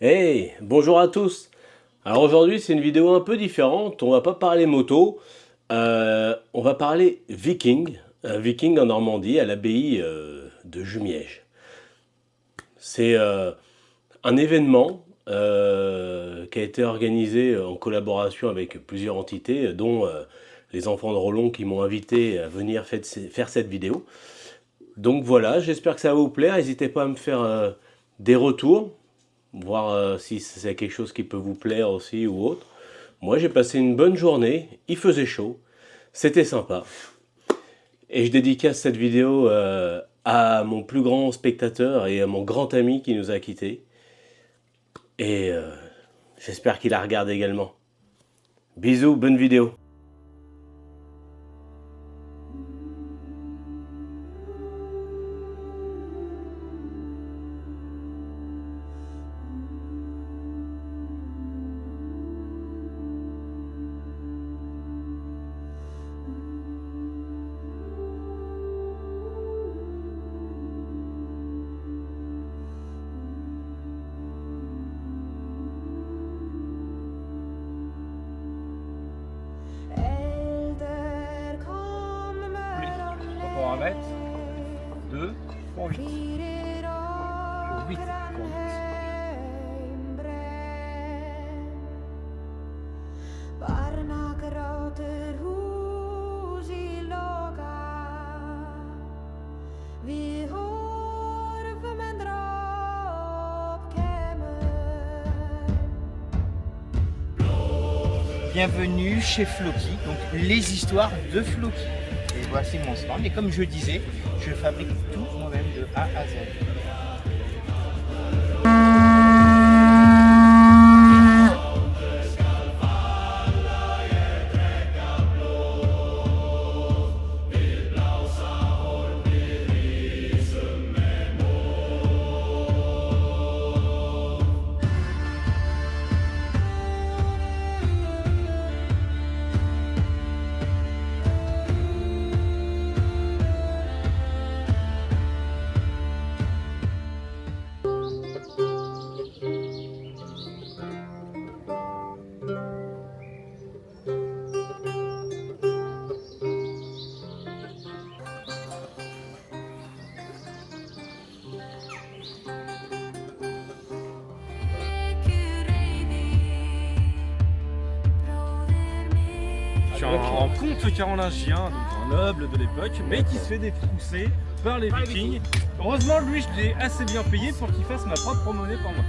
Hey, bonjour à tous. Alors aujourd'hui c'est une vidéo un peu différente, on va pas parler moto, on va parler viking, un viking en Normandie à l'abbaye de Jumièges. C'est un événement qui a été organisé en collaboration avec plusieurs entités, dont les enfants de Rollon qui m'ont invité à venir faire cette vidéo. Donc voilà, j'espère que ça va vous plaire, n'hésitez pas à me faire des retours, voir si c'est quelque chose qui peut vous plaire aussi ou autre. Moi j'ai passé une bonne journée, il faisait chaud, c'était sympa. Et je dédicace cette vidéo à mon plus grand spectateur et à mon grand ami qui nous a quittés. Et j'espère qu'il la regarde également. Bisous, bonne vidéo. Pour 1 mètre, 2 pour 8. Pour 8 pour 8. Bienvenue chez Floki, donc les histoires de Floki. Et voici mon stand. Et comme je disais, je fabrique tout moi-même de A à Z. Je suis en conte carolingien, donc un noble de l'époque, mais qui se fait détrousser par les vikings. Heureusement, lui, je l'ai assez bien payé pour qu'il fasse ma propre monnaie pour moi.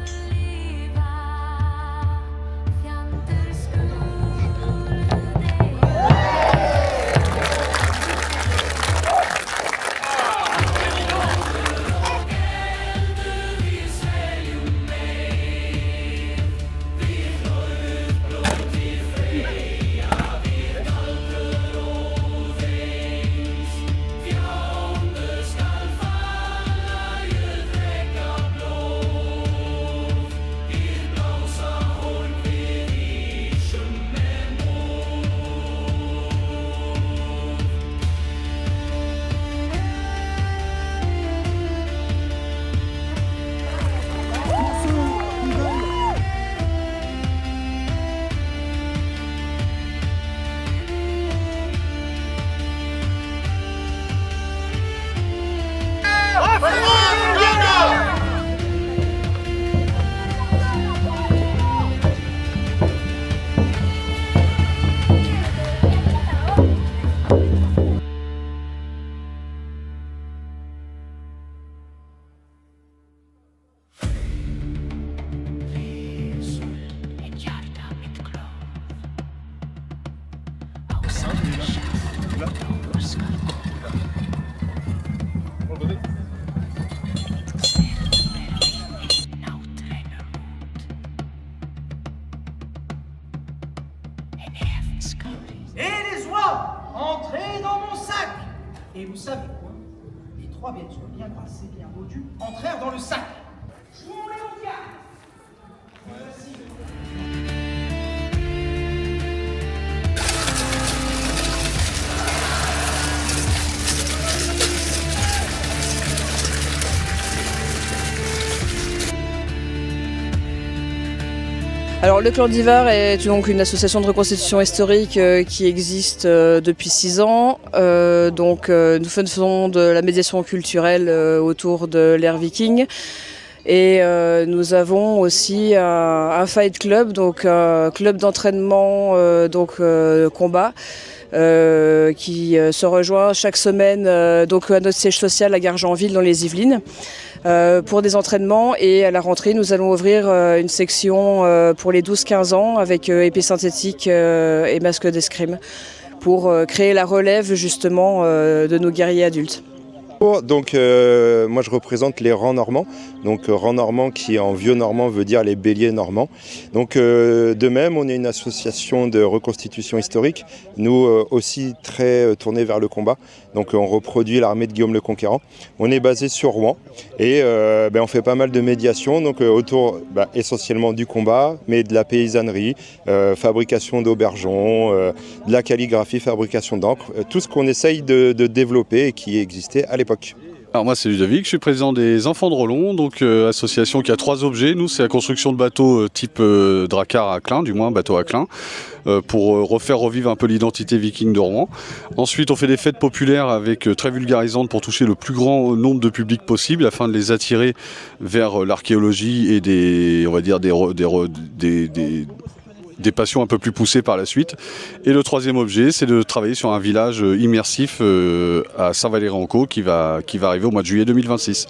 Et les oies, entrez dans mon sac. Et vous savez quoi? Les 3 bêtes bien brassées, bien baudues, entrèrent dans le sac. Jouons-les aux cartes. Alors le Clan d'Ivar est donc une association de reconstitution historique qui existe depuis 6 ans. Nous faisons de la médiation culturelle autour de l'ère viking. Et nous avons aussi un fight club, donc un club d'entraînement combat. Qui se rejoint chaque semaine à notre siège social à Gargenville dans les Yvelines pour des entraînements, et à la rentrée nous allons ouvrir une section pour les 12-15 ans avec épée synthétique et masque d'escrime pour créer la relève justement de nos guerriers adultes. Donc moi je représente les rangs normands, donc rang normand qui en vieux normand veut dire les béliers normands. Donc de même on est une association de reconstitution historique, nous aussi très tournés vers le combat, donc on reproduit l'armée de Guillaume le Conquérant. On est basé sur Rouen et on fait pas mal de médiation, donc autour essentiellement du combat, mais de la paysannerie, fabrication d'aubergons, de la calligraphie, fabrication d'encre, tout ce qu'on essaye de développer et qui existait à l'époque. Alors moi c'est Ludovic, je suis président des Enfants de Rollon, donc association qui a 3 objets. Nous c'est la construction de bateaux type Drakkar à Klein, du moins bateau à Klein, pour refaire revivre un peu l'identité viking de Rouen. Ensuite on fait des fêtes populaires avec très vulgarisantes pour toucher le plus grand nombre de public possible afin de les attirer vers l'archéologie et des passions un peu plus poussées par la suite. Et le 3e objet, c'est de travailler sur un village immersif à Saint-Valery-en-Caux qui va arriver au mois de juillet 2026.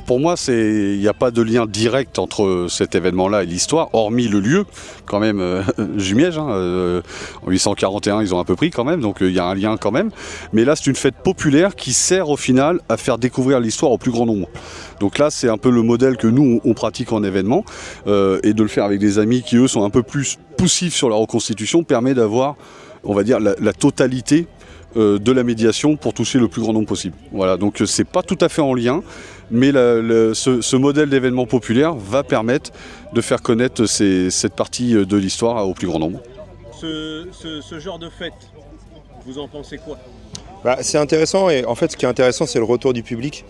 Pour moi, il n'y a pas de lien direct entre cet événement-là et l'histoire, hormis le lieu, quand même, Jumièges. En 841, ils ont un peu pris quand même, donc il y a un lien quand même. Mais là, c'est une fête populaire qui sert au final à faire découvrir l'histoire au plus grand nombre. Donc là, c'est un peu le modèle que nous, on pratique en événement. Et de le faire avec des amis qui, eux, sont un peu plus poussifs sur la reconstitution, permet d'avoir, on va dire, la totalité de la médiation pour toucher le plus grand nombre possible. Voilà, donc c'est pas tout à fait en lien, mais ce modèle d'événement populaire va permettre de faire connaître cette partie de l'histoire au plus grand nombre. Ce genre de fête, vous en pensez quoi ? C'est intéressant, et en fait ce qui est intéressant c'est le retour du public.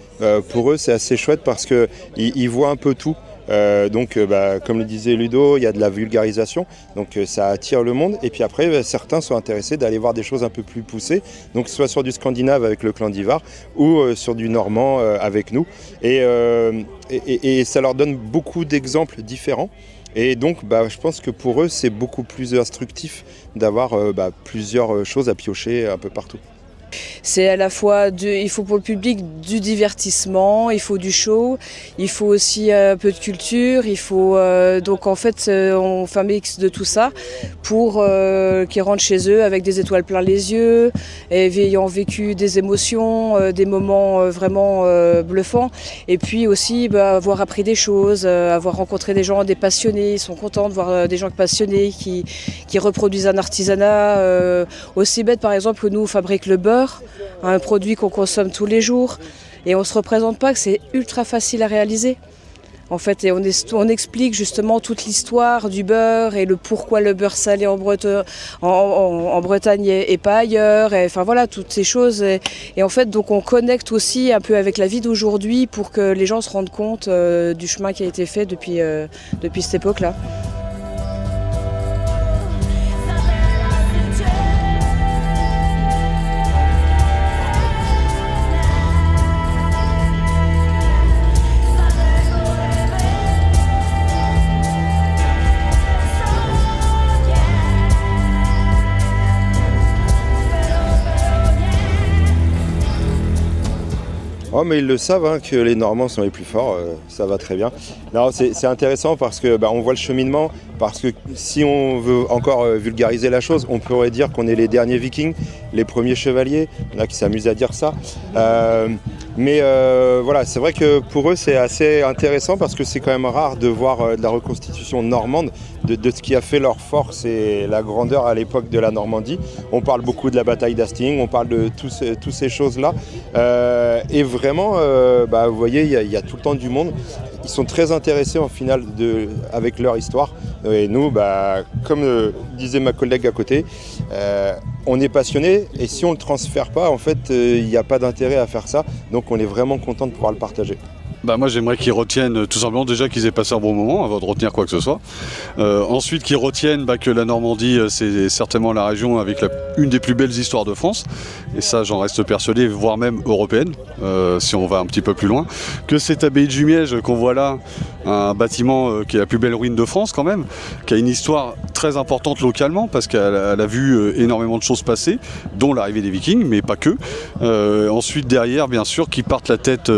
Pour eux c'est assez chouette parce qu'ils voient un peu tout. Comme le disait Ludo, il y a de la vulgarisation, donc ça attire le monde. Et puis après, certains sont intéressés d'aller voir des choses un peu plus poussées, donc soit sur du scandinave avec le clan d'Ivar ou sur du normand avec nous. Et ça leur donne beaucoup d'exemples différents. Et donc, je pense que pour eux, c'est beaucoup plus instructif d'avoir plusieurs choses à piocher un peu partout. C'est à la fois, il faut pour le public du divertissement, il faut du show, il faut aussi un peu de culture, il faut donc en fait on fait un mix de tout ça pour qu'ils rentrent chez eux avec des étoiles plein les yeux, et ayant vécu des émotions, des moments vraiment bluffants, et puis aussi avoir appris des choses, avoir rencontré des gens, des passionnés. Ils sont contents de voir des gens passionnés qui reproduisent un artisanat aussi bête par exemple que nous on fabrique le beurre, un produit qu'on consomme tous les jours, et on ne se représente pas que c'est ultra facile à réaliser. En fait, et on explique justement toute l'histoire du beurre et le pourquoi le beurre salé en Bretagne et pas ailleurs. Et, enfin voilà, toutes ces choses. Et en fait, donc on connecte aussi un peu avec la vie d'aujourd'hui pour que les gens se rendent compte du chemin qui a été fait depuis cette époque-là. Oh, mais ils le savent hein, que les Normands sont les plus forts, ça va très bien. Non, c'est intéressant parce que on voit le cheminement, parce que si on veut encore vulgariser la chose, on pourrait dire qu'on est les derniers Vikings, les premiers chevaliers. Il y en a qui s'amusent à dire ça. Mais voilà, c'est vrai que pour eux c'est assez intéressant parce que c'est quand même rare de voir de la reconstitution normande, de ce qui a fait leur force et la grandeur à l'époque de la Normandie. On parle beaucoup de la bataille d'Hastings, on parle de toutes ces choses-là. Et vraiment, vous voyez, il y a tout le temps du monde. Ils sont très intéressés en final avec leur histoire. Et nous, comme disait ma collègue à côté, on est passionnés et si on ne le transfère pas, en fait, il n'y a pas d'intérêt à faire ça. Donc on est vraiment content de pouvoir le partager. Moi j'aimerais qu'ils retiennent tout simplement déjà qu'ils aient passé un bon moment avant de retenir quoi que ce soit. Ensuite qu'ils retiennent que la Normandie c'est certainement la région avec une des plus belles histoires de France. Et ça j'en reste persuadé, voire même européenne, si on va un petit peu plus loin. Que cette abbaye de Jumièges qu'on voit là, un bâtiment qui est la plus belle ruine de France quand même, qui a une histoire très importante localement parce qu'elle a vu énormément de choses passer, dont l'arrivée des Vikings, mais pas que. Ensuite derrière bien sûr qu'ils partent la tête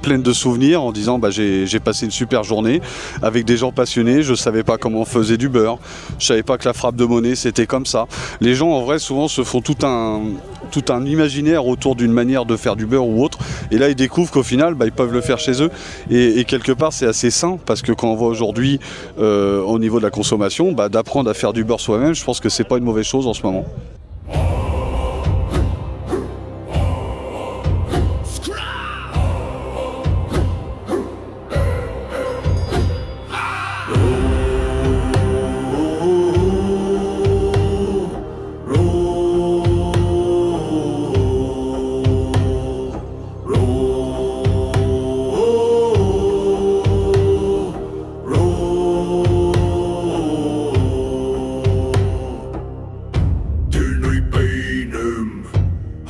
pleine de souvenirs en disant j'ai passé une super journée avec des gens passionnés, je savais pas comment on faisait du beurre, je savais pas que la frappe de monnaie c'était comme ça. Les gens en vrai souvent se font tout un imaginaire autour d'une manière de faire du beurre ou autre, et là ils découvrent qu'au final ils peuvent le faire chez eux, et quelque part c'est assez sain parce que quand on voit aujourd'hui au niveau de la consommation, d'apprendre à faire du beurre soi-même, je pense que c'est pas une mauvaise chose en ce moment.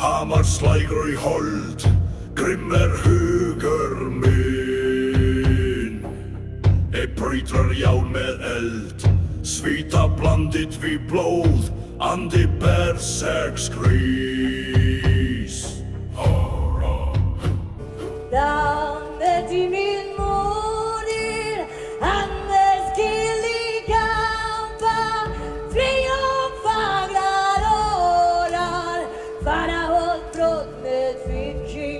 Hammarslægri hold, grimmer hugur minn. Brýtur járn með eld, svita blandið við blóð, andi berserks grís. Landet i min moder, Anders kill i kampa, fri och fagra årar, fara hållt brott med Fiji.